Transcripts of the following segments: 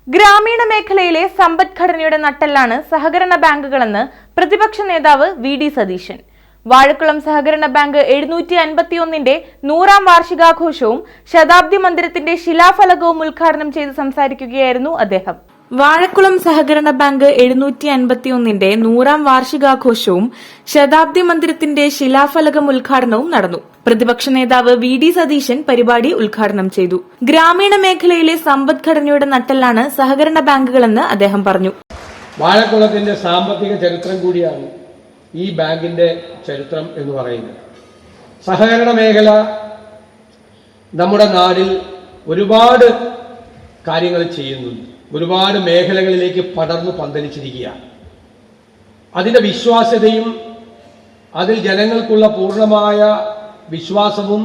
ഗ്രാമീണ മേഖലയിലെ സമ്പദ്ഘടനയുടെ നട്ടെല്ലാണ് സഹകരണ ബാങ്കുകളെന്ന് പ്രതിപക്ഷ നേതാവ് വി.ഡി. സതീശൻ. വാഴക്കുളം സഹകരണ ബാങ്ക് 751ന്റെ 100ാം വാർഷികാഘോഷവും ശതാബ്ദി മന്ദിരത്തിന്റെ ശിലാഫലകവും ഉദ്ഘാടനം ചെയ്ത് സംസാരിക്കുകയായിരുന്നു അദ്ദേഹം. വാഴക്കുളം സഹകരണ ബാങ്ക് 751ന്റെ 100ാം വാർഷികാഘോഷവും ശതാബ്ദി മന്ദിരത്തിന്റെ ശിലാഫലകം ഉദ്ഘാടനവും നടന്നു. പ്രതിപക്ഷ നേതാവ് വി.ഡി. സതീശൻ പരിപാടി ഉദ്ഘാടനം ചെയ്തു. ഗ്രാമീണ മേഖലയിലെ സമ്പദ്ഘടനയുടെ നട്ടെല്ലാണ് സഹകരണ ബാങ്കുകളെന്ന് അദ്ദേഹം പറഞ്ഞു. വാഴക്കുളത്തിന്റെ സാമ്പത്തിക ചരിത്രം കൂടിയാണ് ഈ ബാങ്കിന്റെ ചരിത്രം എന്ന് പറയുന്നത്. സഹകരണ മേഖല നമ്മുടെ നാടിൽ ഒരുപാട് കാര്യങ്ങൾ ചെയ്യുന്നുണ്ട്. ഒരുപാട് മേഖലകളിലേക്ക് പടർന്നു പന്തലിച്ചിരിക്കുകയാണ്. അതിന്റെ വിശ്വാസ്യതയും അതിൽ ജനങ്ങൾക്കുള്ള പൂർണ്ണമായ വിശ്വാസവും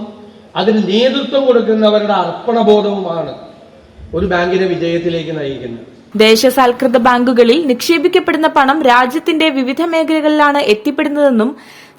അതിന് നേതൃത്വം കൊടുക്കുന്നവരുടെ അർപ്പണബോധവുമാണ് ഒരു ബാങ്കിന്റെ വിജയത്തിലേക്ക് നയിക്കുന്നത്. ദേശസാൽകൃത ബാങ്കുകളിൽ നിക്ഷേപിക്കപ്പെടുന്ന പണം രാജ്യത്തിന്റെ വിവിധ മേഖലകളിലാണ് എത്തിപ്പെടുന്നതെന്നും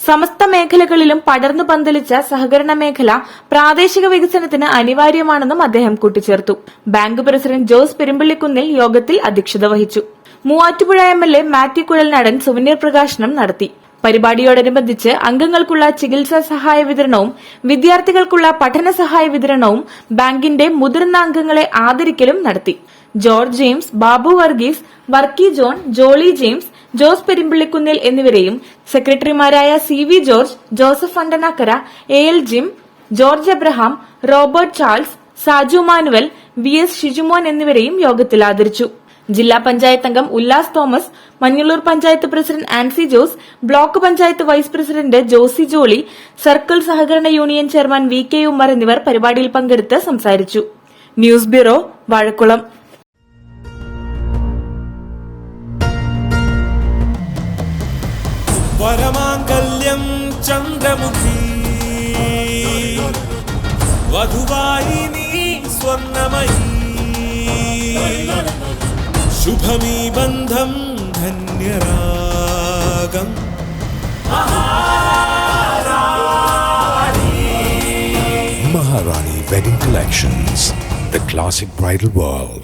സമസ്ത മേഖലകളിലും പടർന്നു പന്തലിച്ച സഹകരണ മേഖല പ്രാദേശിക വികസനത്തിന് അനിവാര്യമാണെന്നും അദ്ദേഹം കൂട്ടിച്ചേർത്തു. ബാങ്ക് പ്രസിഡന്റ് ജോസ് പെരുമ്പള്ളിക്കുന്നിൽ യോഗത്തിൽ അധ്യക്ഷത വഹിച്ചു. മൂവാറ്റുപുഴ എം.എൽ.എ. മാത്യു കുഴൽനാടൻ സുവനീർ പ്രകാശനം നടത്തി. പരിപാടിയോടനുബന്ധിച്ച് അംഗങ്ങൾക്കുള്ള ചികിത്സാ സഹായ വിതരണവും വിദ്യാർത്ഥികൾക്കുള്ള പഠന സഹായ വിതരണവും ബാങ്കിന്റെ മുതിർന്ന അംഗങ്ങളെ ആദരിക്കലും നടത്തി. George James, Babu Varghese, Varkey John, Jolly James, Jose Perumpillikkunnil എന്നിവരെയും സെക്രട്ടറിമാരായ C V. George, Joseph Andanakkara, A L. Jim, George Abraham, Robert Charles, Saju Manuel, V S. Shijumon എന്നിവരെയും യോഗത്തിൽ ആദരിച്ചു. ജില്ലാ പഞ്ചായത്ത് അംഗം Ullas Thomas, Manjalloor panchayat president Ancy Jose, block panchayat vice president Josy Jolly, circle സഹകരണ യൂണിയൻ ചെയർമാൻ വി.കെ. ഉമ്മർ എന്നിവർ പരിപാടിയിൽ പങ്കെടുത്ത് സംസാരിച്ചു. News bureau, Vazhakkulam. വരമാംഗല്യം ചന്ദ്രമുഖി വധുവായി നീ സ്വർണമയി ശുഭമീ ബന്ധം ധന്യരാഗം Maharani Wedding Collections, the classic bridal world.